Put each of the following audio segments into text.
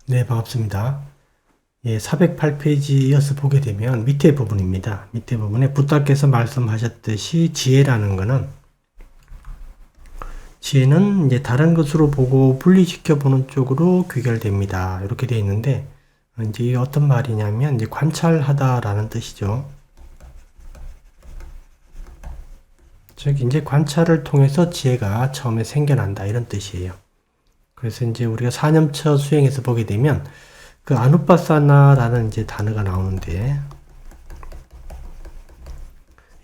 네, 반갑습니다. 예, 408페이지 이어서 보게 되면 밑에 부분입니다. 밑에 부분에 부탁께서 말씀하셨듯이 지혜는 이제 다른 것으로 보고 분리시켜 보는 쪽으로 귀결됩니다. 이렇게 되어 있는데, 이제 이게 어떤 말이냐면, 이제 관찰하다라는 뜻이죠. 즉, 이제 관찰을 통해서 지혜가 처음에 생겨난다. 이런 뜻이에요. 그래서 이제 우리가 4년차 수행에서 보게 되면, 그 아누빠사나라는 이제 단어가 나오는데,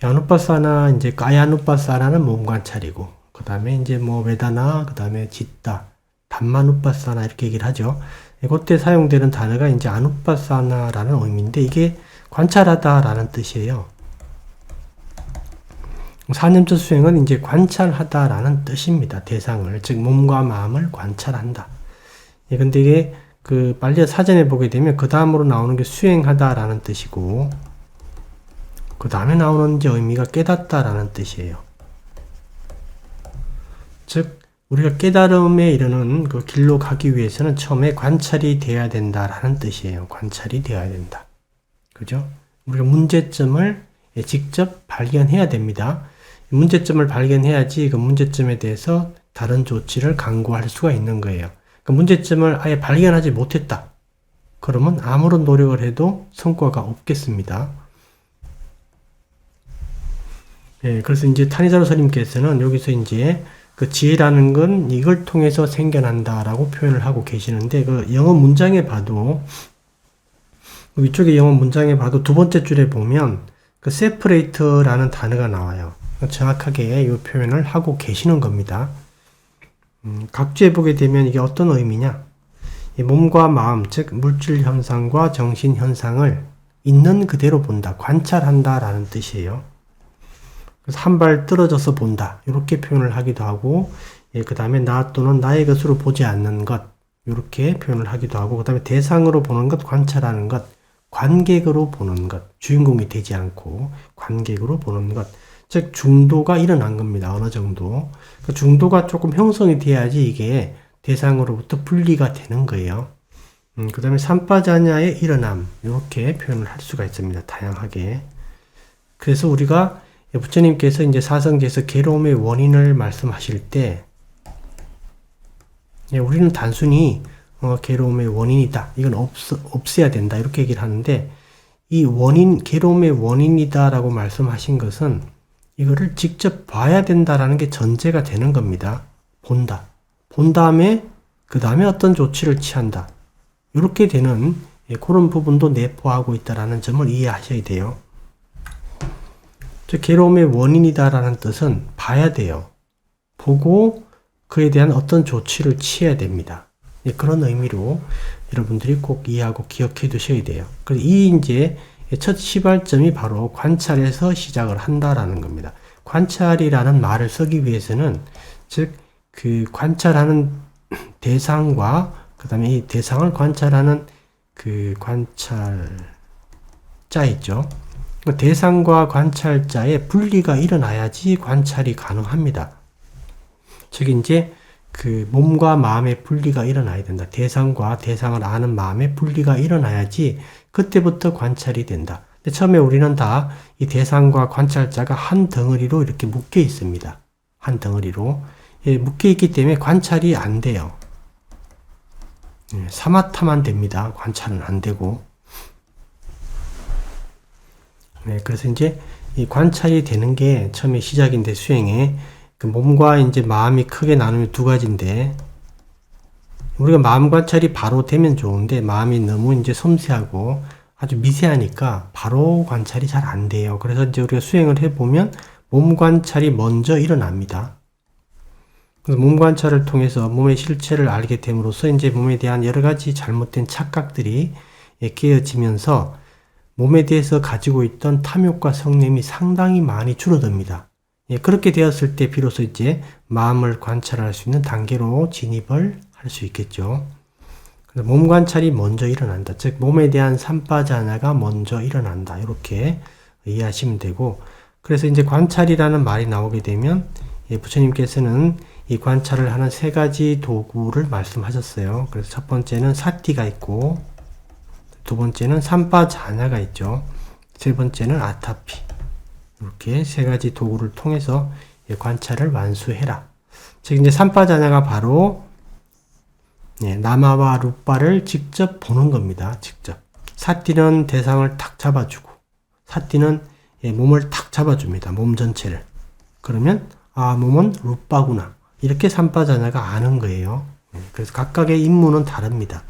아누빠사나 이제 까야누빠사나는 몸 관찰이고, 그 다음에 이제 뭐 웨다나, 그 다음에 짓다, 담마누빠사나 이렇게 얘기를 하죠. 그때 사용되는 단어가 이제 아누빠사나라는 의미인데 이게 관찰하다라는 뜻이에요. 4년차 수행은 이제 관찰하다라는 뜻입니다. 대상을, 즉 몸과 마음을 관찰한다. 근데 이게 빨리 사전에 보게 되면 그 다음으로 나오는 게 수행하다라는 뜻이고, 그 다음에 나오는 이제 의미가 깨닫다라는 뜻이에요. 즉, 우리가 깨달음에 이르는 그 길로 가기 위해서는 처음에 관찰이 되어야 된다라는 뜻이에요. 관찰이 되어야 된다. 그죠? 우리가 문제점을 직접 발견해야 됩니다. 문제점을 발견해야지 그 문제점에 대해서 다른 조치를 강구할 수가 있는 거예요. 그 문제점을 아예 발견하지 못했다. 그러면 아무런 노력을 해도 성과가 없겠습니다. 그래서 이제 타니자로 스님께서는 여기서 이제 그 지혜라는 건 이걸 통해서 생겨난다라고 표현을 하고 계시는데, 그 영어 문장에 봐도, 위쪽에 영어 문장에 봐도 두 번째 줄에 보면 그 separate라는 단어가 나와요. 정확하게 이 표현을 하고 계시는 겁니다. 각주에 보게 되면 이게 어떤 의미냐? 이 몸과 마음, 즉 물질 현상과 정신 현상을 있는 그대로 본다, 관찰한다라는 뜻이에요. 그래서 한 발 떨어져서 본다, 이렇게 표현을 하기도 하고, 그 다음에 나 또는 나의 것으로 보지 않는 것, 이렇게 표현을 하기도 하고, 그 다음에 대상으로 보는 것, 관찰하는 것, 관객으로 보는 것, 주인공이 되지 않고 관객으로 보는 것, 즉 중도가 일어난 겁니다. 어느 정도. 그 중도가 조금 형성이 돼야지 이게 대상으로부터 분리가 되는 거예요. 그 다음에 삼파자냐의 일어남, 이렇게 표현을 할 수가 있습니다. 다양하게. 그래서 우리가 부처님께서 이제 사성제에서 괴로움의 원인을 말씀하실 때, 우리는 단순히 괴로움의 원인이다, 이건 없애야 된다, 이렇게 얘기를 하는데, 이 괴로움의 원인이다라고 말씀하신 것은 이거를 직접 봐야 된다라는 게 전제가 되는 겁니다. 본다. 본 다음에 그 다음에 어떤 조치를 취한다. 이렇게 되는 그런 부분도 내포하고 있다라는 점을 이해하셔야 돼요. 괴로움의 원인이다라는 뜻은 봐야 돼요. 보고 그에 대한 어떤 조치를 취해야 됩니다. 그런 의미로 여러분들이 꼭 이해하고 기억해 두셔야 돼요. 그래서 이 이제 첫 시발점이 바로 관찰에서 시작을 한다라는 겁니다. 관찰이라는 말을 쓰기 위해서는, 즉 그 관찰하는 대상과 그 다음에 이 대상을 관찰하는 그 관찰자 있죠. 대상과 관찰자의 분리가 일어나야지 관찰이 가능합니다. 즉 이제 그 몸과 마음의 분리가 일어나야 된다. 대상과 대상을 아는 마음의 분리가 일어나야지 그때부터 관찰이 된다. 근데 처음에 우리는 다 이 대상과 관찰자가 한 덩어리로 이렇게 묶여 있습니다. 한 덩어리로 묶여 있기 때문에 관찰이 안 돼요. 사마타만 됩니다. 관찰은 안 되고. 그래서 이제 이 관찰이 되는 게 처음에 시작인데, 수행에 그 몸과 이제 마음이 크게 나누면 두 가지인데, 우리가 마음 관찰이 바로 되면 좋은데 마음이 너무 이제 섬세하고 아주 미세하니까 바로 관찰이 잘 안 돼요. 그래서 이제 우리가 수행을 해보면 몸 관찰이 먼저 일어납니다. 그래서 몸 관찰을 통해서 몸의 실체를 알게 됨으로써 이제 몸에 대한 여러 가지 잘못된 착각들이 깨어지면서 몸에 대해서 가지고 있던 탐욕과 성냄이 상당히 많이 줄어듭니다. 그렇게 되었을 때 비로소 이제 마음을 관찰할 수 있는 단계로 진입을 할 수 있겠죠. 그래서 몸 관찰이 먼저 일어난다. 즉 몸에 대한 삼파자나가 먼저 일어난다. 이렇게 이해하시면 되고, 그래서 이제 관찰이라는 말이 나오게 되면 부처님께서는 이 관찰을 하는 세 가지 도구를 말씀하셨어요. 그래서 첫 번째는 사티가 있고, 두 번째는 삼파자냐가 있죠. 세 번째는 아타피. 이렇게 세 가지 도구를 통해서 관찰을 완수해라. 즉 이제 삼파자냐가 바로 나마와 루빠를 직접 보는 겁니다. 직접. 사티는 대상을 탁 잡아주고, 사티는 몸을 탁 잡아줍니다. 몸 전체를. 그러면 아, 몸은 루빠구나. 이렇게 삼파자냐가 아는 거예요. 그래서 각각의 임무는 다릅니다.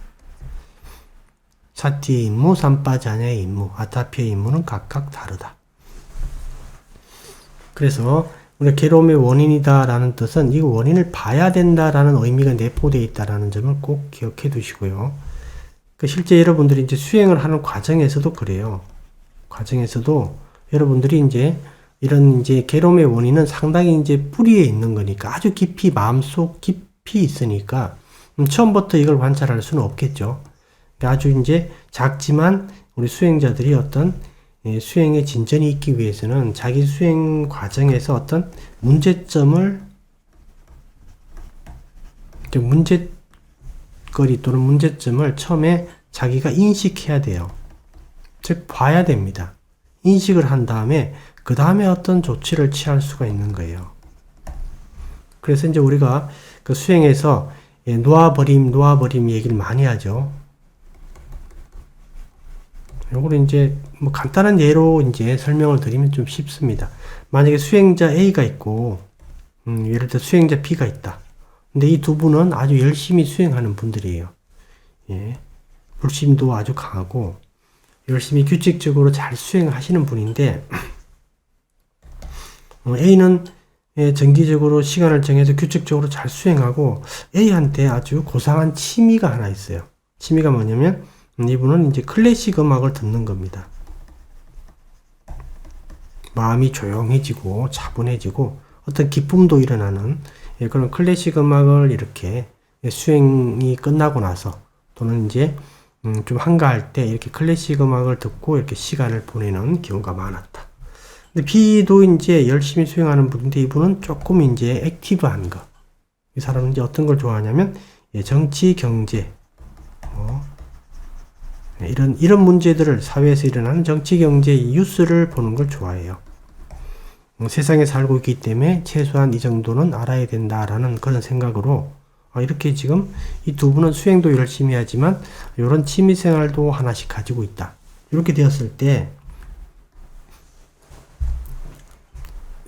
사티의 임무, 삼파자냐의 임무, 아타피의 임무는 각각 다르다. 그래서 우리가 괴로움의 원인이다 라는 뜻은 이 원인을 봐야 된다 라는 의미가 내포되어 있다는 점을 꼭 기억해 두시고요. 실제 여러분들이 이제 수행을 하는 과정에서도 그래요. 과정에서도 여러분들이 이제 이런 이제 괴로움의 원인은 상당히 이제 뿌리에 있는 거니까 아주 깊이 마음속 깊이 있으니까 처음부터 이걸 관찰할 수는 없겠죠. 아주 이제 작지만 우리 수행자들이 어떤 수행의 진전이 있기 위해서는 자기 수행 과정에서 어떤 문제거리 또는 문제점을 처음에 자기가 인식해야 돼요. 즉 봐야 됩니다. 인식을 한 다음에 그 다음에 어떤 조치를 취할 수가 있는 거예요. 그래서 이제 우리가 그 수행에서 놓아버림 얘기를 많이 하죠. 요거를 이제 뭐 간단한 예로 이제 설명을 드리면 좀 쉽습니다. 만약에 수행자 A가 있고, 예를 들어 수행자 B가 있다. 근데 이 두 분은 아주 열심히 수행하는 분들이에요. 예. 불심도 아주 강하고, 열심히 규칙적으로 잘 수행하시는 분인데, A는 정기적으로 시간을 정해서 규칙적으로 잘 수행하고, A한테 아주 고상한 취미가 하나 있어요. 취미가 뭐냐면, 이분은 이제 클래식 음악을 듣는 겁니다. 마음이 조용해지고 차분해지고 어떤 기쁨도 일어나는 그런 클래식 음악을 이렇게 수행이 끝나고 나서 또는 이제 좀 한가할 때 이렇게 클래식 음악을 듣고 이렇게 시간을 보내는 경우가 많았다. 근데 B도 이제 열심히 수행하는 분인데 이분은 조금 이제 액티브한 거. 이 사람은 이제 어떤 걸 좋아하냐면 정치, 경제, 이런 문제들을 사회에서 일어나는 정치, 경제, 뉴스를 보는 걸 좋아해요. 세상에 살고 있기 때문에 최소한 이 정도는 알아야 된다라는 그런 생각으로 이렇게 지금 이 두 분은 수행도 열심히 하지만 이런 취미생활도 하나씩 가지고 있다. 이렇게 되었을 때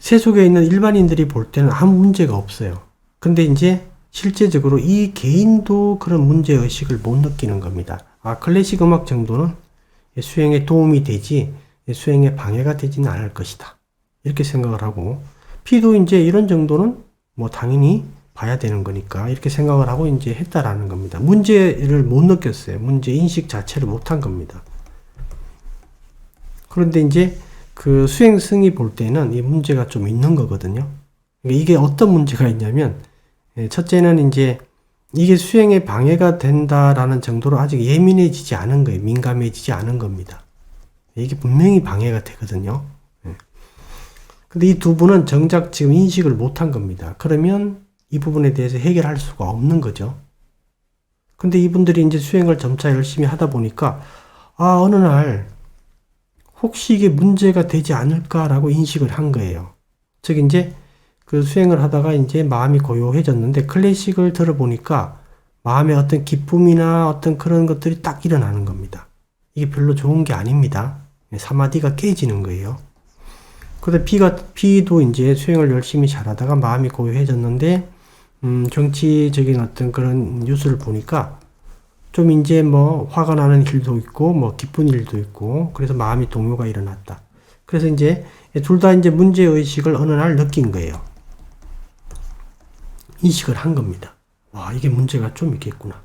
세속에 있는 일반인들이 볼 때는 아무 문제가 없어요. 근데 이제 실제적으로 이 개인도 그런 문제의식을 못 느끼는 겁니다. 클래식 음악 정도는 수행에 도움이 되지 수행에 방해가 되지는 않을 것이다. 이렇게 생각을 하고 P도 이제 이런 정도는 뭐 당연히 봐야 되는 거니까 이렇게 생각을 하고 이제 했다라는 겁니다. 문제를 못 느꼈어요. 문제 인식 자체를 못한 겁니다. 그런데 이제 그 수행승이 볼 때는 이 문제가 좀 있는 거거든요. 이게 어떤 문제가 있냐면 첫째는 이제 이게 수행에 방해가 된다라는 정도로 아직 예민해지지 않은 거예요. 민감해지지 않은 겁니다. 이게 분명히 방해가 되거든요. 근데 이 두 분은 정작 지금 인식을 못한 겁니다. 그러면 이 부분에 대해서 해결할 수가 없는 거죠. 근데 이분들이 이제 수행을 점차 열심히 하다 보니까 어느 날 혹시 이게 문제가 되지 않을까라고 인식을 한 거예요. 즉 이제 그 수행을 하다가 이제 마음이 고요해졌는데 클래식을 들어보니까 마음에 어떤 기쁨이나 어떤 그런 것들이 딱 일어나는 겁니다. 이게 별로 좋은 게 아닙니다. 사마디가 깨지는 거예요. 근데 B도 이제 수행을 열심히 잘하다가 마음이 고요해졌는데 정치적인 어떤 그런 뉴스를 보니까 좀 이제 뭐 화가 나는 일도 있고 뭐 기쁜 일도 있고 그래서 마음이 동요가 일어났다. 그래서 이제 둘 다 이제 문제의식을 어느 날 느낀 거예요. 인식을 한 겁니다. 이게 문제가 좀 있겠구나.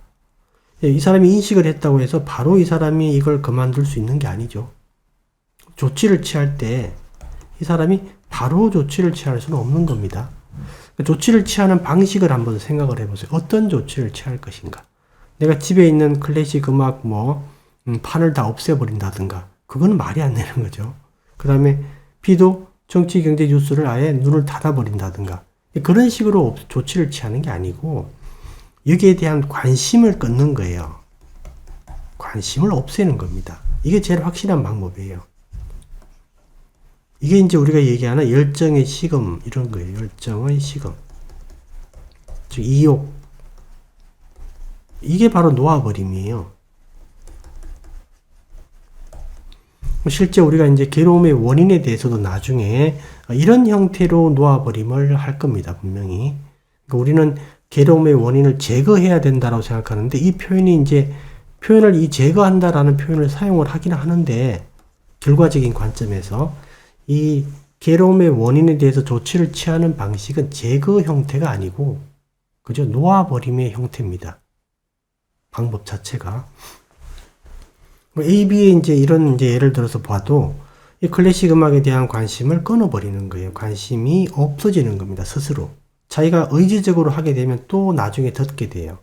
이 사람이 인식을 했다고 해서 바로 이 사람이 이걸 그만둘 수 있는 게 아니죠. 조치를 취할 때 이 사람이 바로 조치를 취할 수는 없는 겁니다. 조치를 취하는 방식을 한번 생각을 해보세요. 어떤 조치를 취할 것인가? 내가 집에 있는 클래식 음악 판을 다 없애버린다든가 그거는 말이 안 되는 거죠. 그 다음에 B도 정치, 경제 뉴스를 아예 눈을 닫아버린다든가 그런 식으로 조치를 취하는 게 아니고 여기에 대한 관심을 끊는 거예요. 관심을 없애는 겁니다. 이게 제일 확실한 방법이에요. 이게 이제 우리가 얘기하는 열정의 식음 이런 거예요. 열정의 식음. 즉 이욕. 이게 바로 놓아버림이에요. 실제 우리가 이제 괴로움의 원인에 대해서도 나중에 이런 형태로 놓아버림을 할 겁니다. 분명히. 그러니까 우리는 괴로움의 원인을 제거해야 된다고 생각하는데 이 표현이 이제 표현을 이 제거한다라는 표현을 사용을 하긴 하는데 결과적인 관점에서 이 괴로움의 원인에 대해서 조치를 취하는 방식은 제거 형태가 아니고 그죠? 놓아버림의 형태입니다. 방법 자체가. A, B의 이제 이런 이제 예를 들어서 봐도 이 클래식 음악에 대한 관심을 끊어버리는 거예요. 관심이 없어지는 겁니다. 스스로. 자기가 의지적으로 하게 되면 또 나중에 듣게 돼요.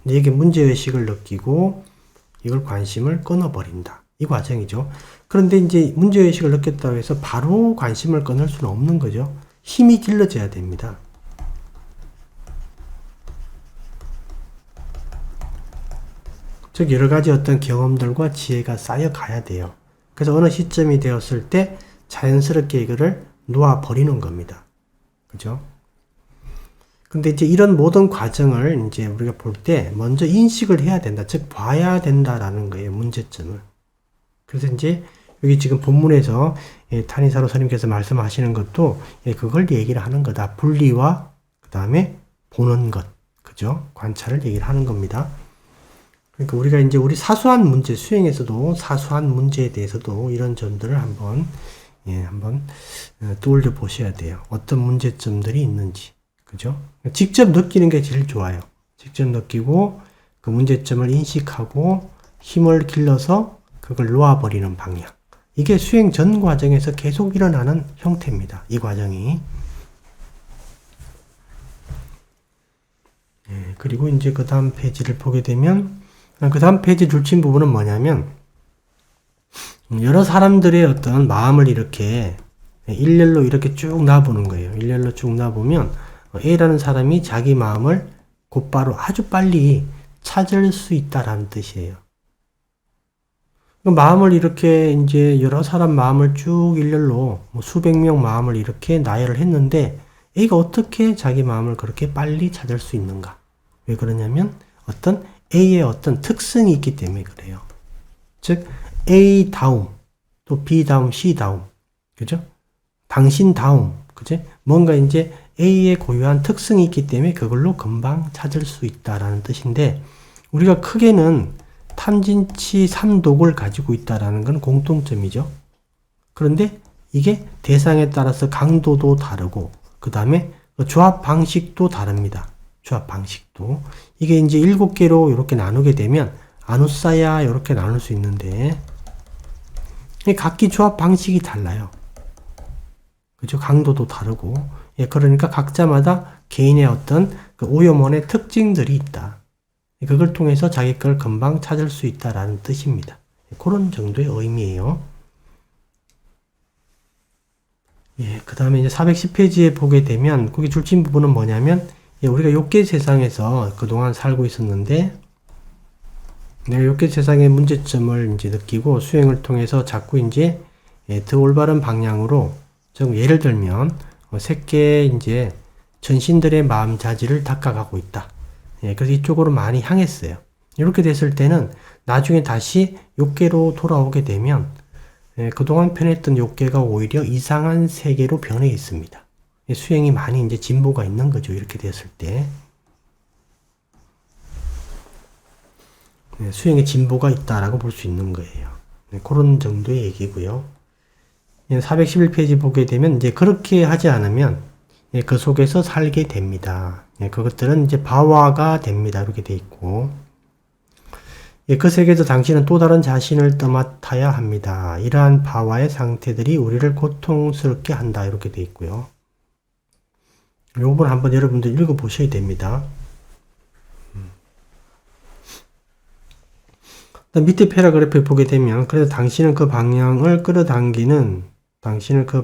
근데 이게 문제의식을 느끼고 이걸 관심을 끊어버린다. 이 과정이죠. 그런데 이제 문제의식을 느꼈다고 해서 바로 관심을 끊을 수는 없는 거죠. 힘이 길러져야 됩니다. 즉 여러 가지 어떤 경험들과 지혜가 쌓여 가야 돼요. 그래서 어느 시점이 되었을 때 자연스럽게 이거를 놓아버리는 겁니다. 그죠? 근데 이제 이런 모든 과정을 이제 우리가 볼 때 먼저 인식을 해야 된다. 즉 봐야 된다라는 거예요. 문제점을. 그래서 이제 여기 지금 본문에서 타니사로 스님께서 말씀하시는 것도 그걸 얘기를 하는 거다. 분리와 그 다음에 보는 것. 그죠? 관찰을 얘기를 하는 겁니다. 그러니까 우리가 이제 우리 사소한 문제, 수행에서도 사소한 문제에 대해서도 이런 점들을 한번 떠올려 보셔야 돼요. 어떤 문제점들이 있는지. 그죠? 직접 느끼는 게 제일 좋아요. 직접 느끼고 그 문제점을 인식하고 힘을 길러서 그걸 놓아버리는 방향. 이게 수행 전 과정에서 계속 일어나는 형태입니다. 이 과정이. 그리고 이제 그 다음 페이지를 보게 되면 그 다음 페이지 줄친 부분은 뭐냐면 여러 사람들의 어떤 마음을 이렇게 일렬로 이렇게 쭉 놔보는 거예요. 일렬로 쭉 놔보면 A라는 사람이 자기 마음을 곧바로 아주 빨리 찾을 수 있다라는 뜻이에요. 마음을 이렇게 이제 여러 사람 마음을 쭉 일렬로 수백 명 마음을 이렇게 나열을 했는데 A가 어떻게 자기 마음을 그렇게 빨리 찾을 수 있는가? 왜 그러냐면 어떤 A의 어떤 특성이 있기 때문에 그래요. 즉 A 다음 또 B 다음 C 다음 그죠? 당신 다음 그죠? 뭔가 이제 A의 고유한 특성이 있기 때문에 그걸로 금방 찾을 수 있다라는 뜻인데 우리가 크게는 탐진치 삼독을 가지고 있다라는 건 공통점이죠. 그런데 이게 대상에 따라서 강도도 다르고 그 다음에 조합 방식도 다릅니다. 조합 방식도. 이게 이제 7개로 이렇게 나누게 되면 아누사야 이렇게 나눌 수 있는데 각기 조합 방식이 달라요. 그죠? 강도도 다르고. 그러니까 각자마다 개인의 어떤 그 오염원의 특징들이 있다. 그걸 통해서 자기 걸 금방 찾을 수 있다라는 뜻입니다. 그런 정도의 의미예요. 그 다음에 이제 410페이지에 보게 되면 거기 줄친 부분은 뭐냐면 우리가 욕계 세상에서 그동안 살고 있었는데 내가 욕계 세상의 문제점을 이제 느끼고 수행을 통해서 자꾸 이제 더 올바른 방향으로 좀 예를 들면 새끼 이제 전신들의 마음 자질을 닦아가고 있다. 그래서 이쪽으로 많이 향했어요. 이렇게 됐을 때는 나중에 다시 욕계로 돌아오게 되면 그동안 편했던 욕계가 오히려 이상한 세계로 변해 있습니다. 수행이 많이 이제 진보가 있는 거죠. 이렇게 됐을 때. 수행의 진보가 있다라고 볼 수 있는 거예요. 그런 정도의 얘기고요. 411페이지 보게 되면 이제 그렇게 하지 않으면 그 속에서 살게 됩니다. 그것들은 이제 바화가 됩니다. 이렇게 돼 있고. 그 세계에서 당신은 또 다른 자신을 떠맡아야 합니다. 이러한 바화의 상태들이 우리를 고통스럽게 한다. 이렇게 돼 있고요. 이 부분 한번 여러분들 읽어보셔야 됩니다. 밑에 패러그래프에 보게 되면 그래서 당신은 그 방향을 끌어당기는 당신을 그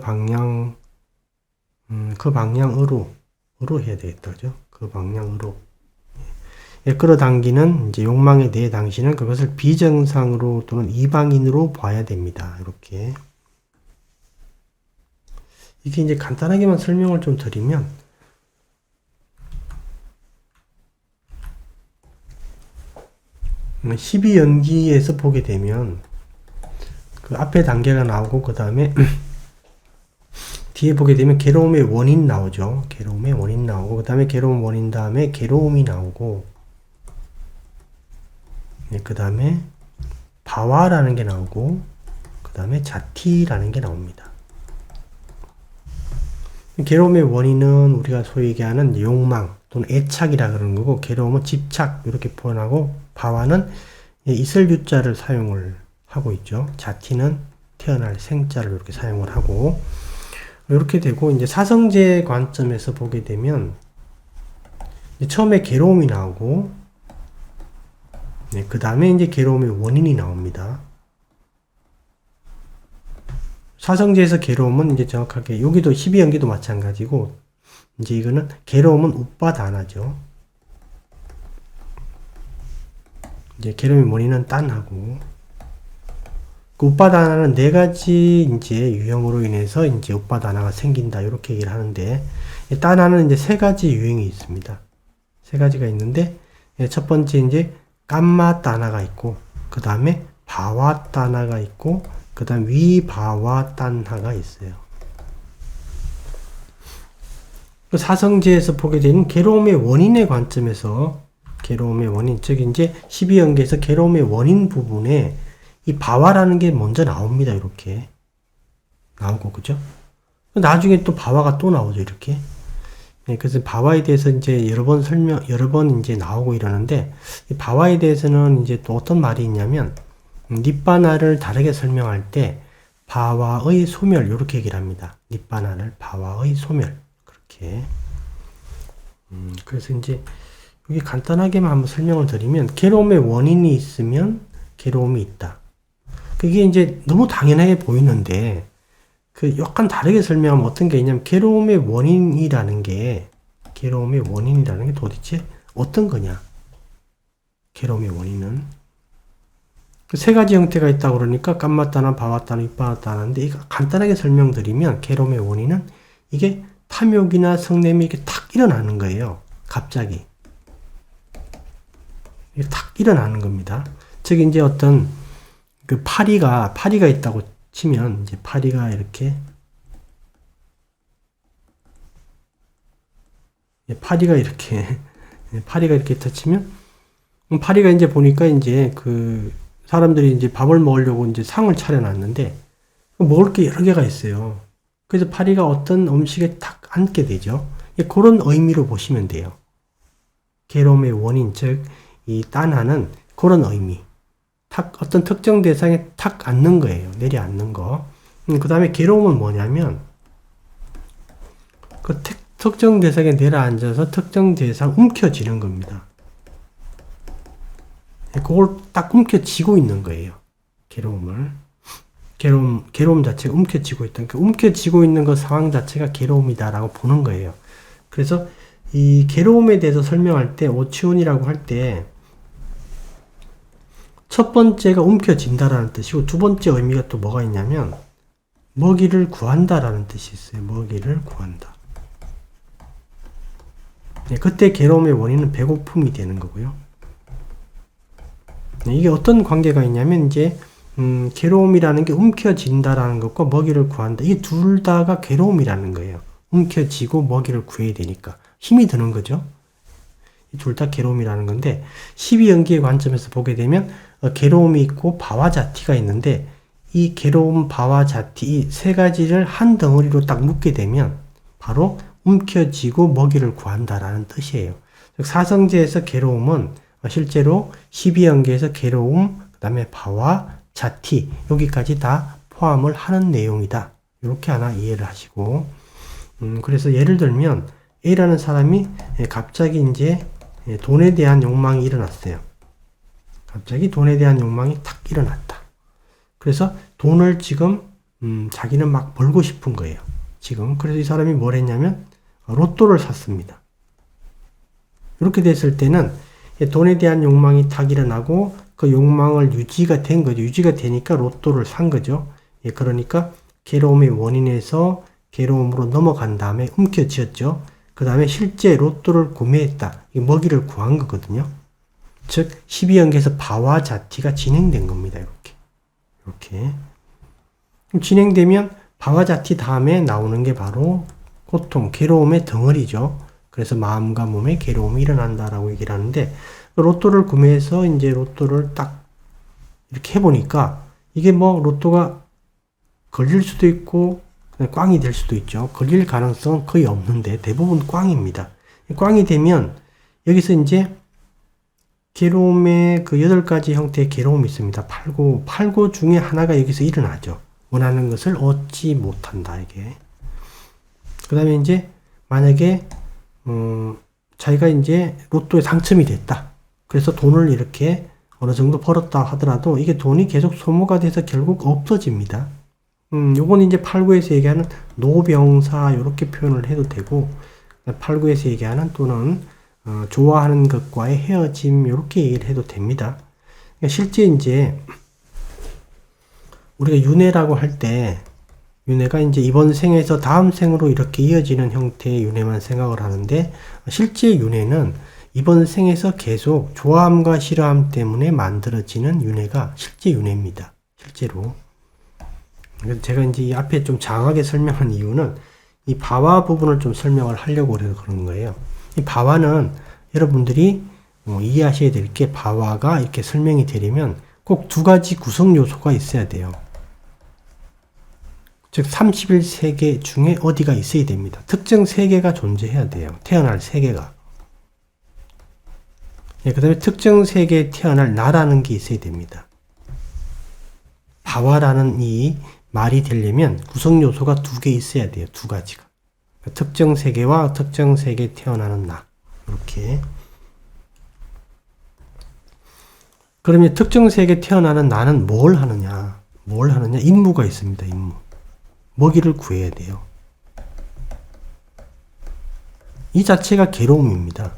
방향으로 해야 되겠다. 그죠? 그 방향으로. 예, 끌어당기는 이제 욕망에 대해 당신은 그것을 비정상으로 또는 이방인으로 봐야 됩니다. 이렇게. 이게 이제 간단하게만 설명을 좀 드리면, 12연기에서 보게 되면, 그 앞에 단계가 나오고, 그 다음에, 뒤에 보게 되면 괴로움의 원인 나오죠. 괴로움의 원인 나오고, 그 다음에 괴로움 원인 다음에 괴로움이 나오고, 네, 그 다음에 바와라는 게 나오고, 그 다음에 자티라는 게 나옵니다. 괴로움의 원인은 우리가 소위 얘기하는 욕망 또는 애착이라 그러는 거고, 괴로움은 집착 이렇게 표현하고, 바와는 있을 유자를 사용을 하고 있죠. 자티는 태어날 생자를 이렇게 사용을 하고, 이렇게 되고, 이제 사성제 관점에서 보게 되면 처음에 괴로움이 나오고, 네, 그 다음에 이제 괴로움의 원인이 나옵니다. 사성제에서 괴로움은 이제 정확하게, 여기도 12연기도 마찬가지고, 이제 이거는 괴로움은 우빠다나죠. 이제 괴로움의 원인은 딴하고, 그 우빠다나는 네 가지 이제 유형으로 인해서 이제 우빠다나가 생긴다. 이렇게 얘기를 하는데, 딴하는 이제 세 가지 유형이 있습니다. 세 가지가 있는데, 첫 번째 이제 깜마따나가 있고, 그 다음에 바와따나가 있고, 그 다음 위바와딴하가 있어요. 그 사성제에서 보게 되는 괴로움의 원인의 관점에서, 괴로움의 원인, 즉 이제 12연계에서 괴로움의 원인 부분에 이 바와라는 게 먼저 나옵니다. 이렇게 나오고, 그죠? 나중에 또 바와가 또 나오죠. 이렇게. 네, 그래서 바와에 대해서 이제 여러 번 이제 나오고 이러는데, 이 바와에 대해서는 이제 또 어떤 말이 있냐면, 니빠나를 다르게 설명할 때, 바와의 소멸, 이렇게 얘기를 합니다. 니빠나를 바와의 소멸. 그렇게. 그래서 이제, 여기 간단하게만 한번 설명을 드리면, 괴로움의 원인이 있으면 괴로움이 있다. 그게 이제 너무 당연하게 보이는데, 그 약간 다르게 설명하면 어떤 게 있냐면, 괴로움의 원인이라는 게 도대체 어떤 거냐? 괴로움의 원인은. 그 세 가지 형태가 있다고 그러니까, 깜마따나, 바와따나, 이빠따나인데, 이거 간단하게 설명드리면, 괴로움의 원인은 이게 탐욕이나 성냄이 이렇게 탁 일어나는 거예요. 갑자기. 이게 탁 일어나는 겁니다. 즉, 이제 어떤, 그 파리가 있다고 치면, 이제 파리가 이렇게, 파리가 이렇게 터치면, 파리가 이제 보니까 이제 그, 사람들이 이제 밥을 먹으려고 이제 상을 차려놨는데, 먹을 게 여러 개가 있어요. 그래서 파리가 어떤 음식에 탁 앉게 되죠. 그런 의미로 보시면 돼요. 괴로움의 원인, 즉, 이 딴하는 그런 의미. 어떤 특정 대상에 탁 앉는 거예요. 내려앉는 거. 그 다음에 괴로움은 뭐냐면, 그 특정 대상에 내려앉아서 특정 대상 움켜쥐는 겁니다. 그걸 딱 움켜쥐고 있는 거예요. 괴로움 자체가 움켜쥐고 있다. 그러니까 움켜쥐고 있는 그 상황 자체가 괴로움이다라고 보는 거예요. 그래서 이 괴로움에 대해서 설명할 때, 오치온이라고 할 때, 첫 번째가 움켜쥔다라는 뜻이고, 두 번째 의미가 또 뭐가 있냐면, 먹이를 구한다라는 뜻이 있어요. 먹이를 구한다. 네, 그때 괴로움의 원인은 배고픔이 되는 거고요. 네, 이게 어떤 관계가 있냐면, 이제, 괴로움이라는 게 움켜쥔다라는 것과 먹이를 구한다. 이게 둘 다가 괴로움이라는 거예요. 움켜쥐고 먹이를 구해야 되니까. 힘이 드는 거죠. 둘 다 괴로움이라는 건데, 12연기의 관점에서 보게 되면, 괴로움이 있고 바와자티가 있는데, 이 괴로움, 바와자티, 이 세 가지를 한 덩어리로 딱 묶게 되면, 바로 움켜쥐고 먹이를 구한다라는 뜻이에요. 즉, 사성제에서 괴로움은 실제로 12연계에서 괴로움, 그 다음에 바와, 자티, 여기까지 다 포함을 하는 내용이다. 이렇게 하나 이해를 하시고, 그래서 예를 들면, A라는 사람이 갑자기 이제 돈에 대한 욕망이 일어났어요. 갑자기 돈에 대한 욕망이 탁 일어났다. 그래서 돈을 지금, 자기는 막 벌고 싶은 거예요. 지금. 그래서 이 사람이 뭘 했냐면, 로또를 샀습니다. 이렇게 됐을 때는 돈에 대한 욕망이 탁 일어나고 그 욕망을 유지가 된 거죠. 유지가 되니까 로또를 산 거죠. 그러니까 괴로움의 원인에서 괴로움으로 넘어간 다음에 움켜쥐었죠. 그 다음에 실제 로또를 구매했다. 먹이를 구한 거거든요. 즉 12연계에서 바와자티가 진행된 겁니다. 이렇게 진행되면 바와자티 다음에 나오는 게 바로 고통, 괴로움의 덩어리죠. 그래서 마음과 몸에 괴로움이 일어난다라고 얘기를 하는데, 로또를 구매해서 이제 로또를 딱 이렇게 해보니까 이게 뭐 로또가 걸릴 수도 있고 꽝이 될 수도 있죠. 걸릴 가능성은 거의 없는데 대부분 꽝입니다. 꽝이 되면 여기서 이제 괴로움의 그 8가지 형태의 괴로움이 있습니다. 팔고 중에 하나가 여기서 일어나죠. 원하는 것을 얻지 못한다, 이게. 그 다음에 이제 만약에 자기가 이제 로또에 당첨이 됐다. 그래서 돈을 이렇게 어느 정도 벌었다 하더라도 이게 돈이 계속 소모가 돼서 결국 없어집니다. 요건 이제 8구에서 얘기하는 노병사 이렇게 표현을 해도 되고, 8구에서 얘기하는 또는 좋아하는 것과의 헤어짐 이렇게 얘기를 해도 됩니다. 그러니까 실제 이제 우리가 윤회라고 할 때 윤회가 이제 이번 생에서 다음 생으로 이렇게 이어지는 형태의 윤회만 생각을 하는데, 실제 윤회는 이번 생에서 계속 좋아함과 싫어함 때문에 만들어지는 윤회가 실제 윤회입니다. 실제로. 그래서 제가 이제 이 앞에 좀 장하게 설명한 이유는 이 바와 부분을 좀 설명을 하려고 해서 그런 거예요. 이 바와는 여러분들이 이해하셔야 될 게, 바와가 이렇게 설명이 되려면 꼭 2가지 구성 요소가 있어야 돼요. 즉 31세계 중에 어디가 있어야 됩니다. 특정 세계가 존재해야 돼요. 태어날 세계가. 그 다음에 특정 세계에 태어날 나라는 게 있어야 됩니다. 바와라는 이 말이 되려면 구성 요소가 2개 있어야 돼요. 2가지가. 특정 세계와 특정 세계에 태어나는 나. 이렇게. 그러면 특정 세계에 태어나는 나는 뭘 하느냐? 임무가 있습니다. 임무. 먹이를 구해야 돼요. 이 자체가 괴로움입니다.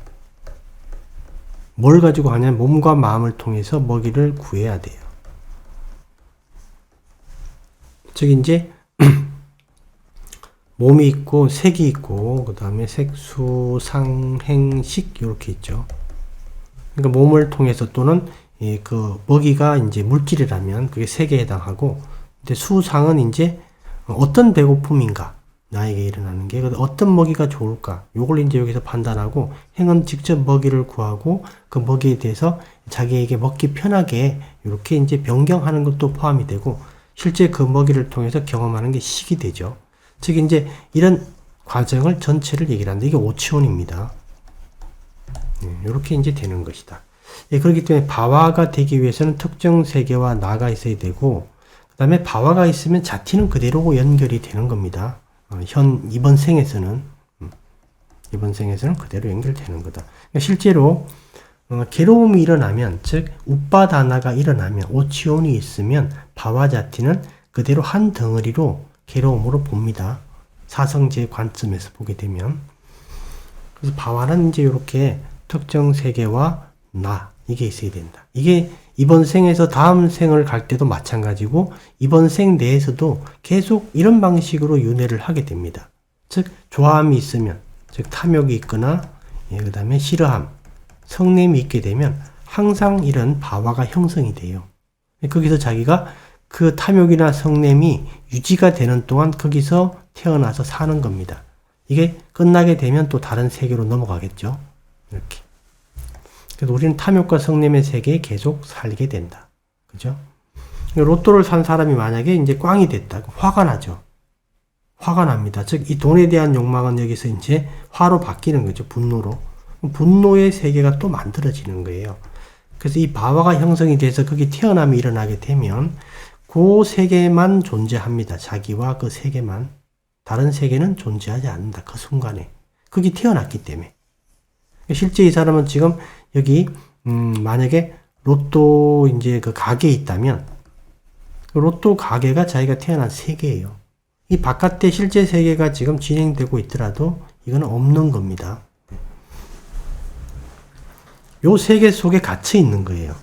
뭘 가지고 하냐면 몸과 마음을 통해서 먹이를 구해야 돼요. 즉 이제 몸이 있고 색이 있고 그 다음에 색수, 상, 행, 식 이렇게 있죠. 그러니까 몸을 통해서 또는 그 먹이가 이제 물질이라면 그게 색에 해당하고, 근데 수상은 이제 어떤 배고픔인가 나에게 일어나는 게 어떤 먹이가 좋을까 요걸 이제 여기서 판단하고, 행은 직접 먹이를 구하고 그 먹이에 대해서 자기에게 먹기 편하게 이렇게 이제 변경하는 것도 포함이 되고, 실제 그 먹이를 통해서 경험하는 게 식이 되죠. 즉 이제 이런 과정을 전체를 얘기를 하는데 이게 오치원입니다. 이렇게 이제 되는 것이다. 그렇기 때문에 바와가 되기 위해서는 특정 세계와 나가 있어야 되고, 그 다음에 바와가 있으면 자티는 그대로 연결이 되는 겁니다. 이번 생에서는 그대로 연결되는 거다. 그러니까 실제로 괴로움이 일어나면, 즉 우빠다나가 일어나면, 오치온이 있으면 바와자티는 그대로 한 덩어리로 괴로움으로 봅니다. 사성제 관점에서 보게 되면. 그래서 바와는 이제 이렇게 특정 세계와 나, 이게 있어야 된다. 이게 이번 생에서 다음 생을 갈 때도 마찬가지고, 이번 생 내에서도 계속 이런 방식으로 윤회를 하게 됩니다. 즉 좋아함이 있으면, 즉 탐욕이 있거나 그 다음에 싫어함, 성냄이 있게 되면 항상 이런 바와가 형성이 돼요. 거기서 자기가 그 탐욕이나 성냄이 유지가 되는 동안 거기서 태어나서 사는 겁니다. 이게 끝나게 되면 또 다른 세계로 넘어가겠죠. 이렇게. 그래서 우리는 탐욕과 성냄의 세계에 계속 살게 된다. 그죠? 로또를 산 사람이 만약에 이제 꽝이 됐다. 화가 나죠. 화가 납니다. 즉, 이 돈에 대한 욕망은 여기서 이제 화로 바뀌는 거죠. 분노로. 분노의 세계가 또 만들어지는 거예요. 그래서 이 바와가 형성이 돼서 거기 태어남이 일어나게 되면 그 세계만 존재합니다. 자기와 그 세계만. 다른 세계는 존재하지 않는다. 그 순간에. 거기 태어났기 때문에. 실제 이 사람은 지금 여기 만약에 로또 이제 그 가게에 있다면 그 로또 가게가 자기가 태어난 세계예요. 이 바깥의 실제 세계가 지금 진행되고 있더라도 이거는 없는 겁니다. 요 세계 속에 갇혀 있는 거예요.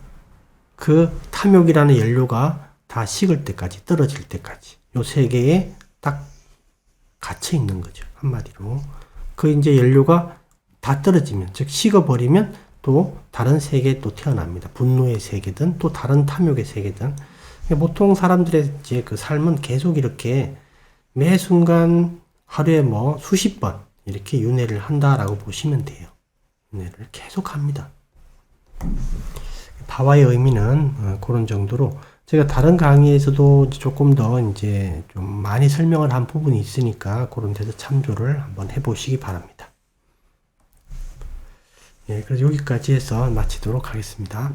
그 탐욕이라는 연료가 다 식을 때까지, 떨어질 때까지. 요 세계에 딱 갇혀 있는 거죠. 한마디로. 그 이제 연료가 다 떨어지면, 즉, 식어버리면 또 다른 세계에 또 태어납니다. 분노의 세계든 또 다른 탐욕의 세계든. 보통 사람들의 이제 그 삶은 계속 이렇게 매 순간 하루에 뭐 수십 번 이렇게 윤회를 한다라고 보시면 돼요. 윤회를 계속 합니다. 파와의 의미는 그런 정도로 제가 다른 강의에서도 조금 더 이제 좀 많이 설명을 한 부분이 있으니까 그런 데서 참조를 한번 해보시기 바랍니다. 예, 그래서 여기까지 해서 마치도록 하겠습니다.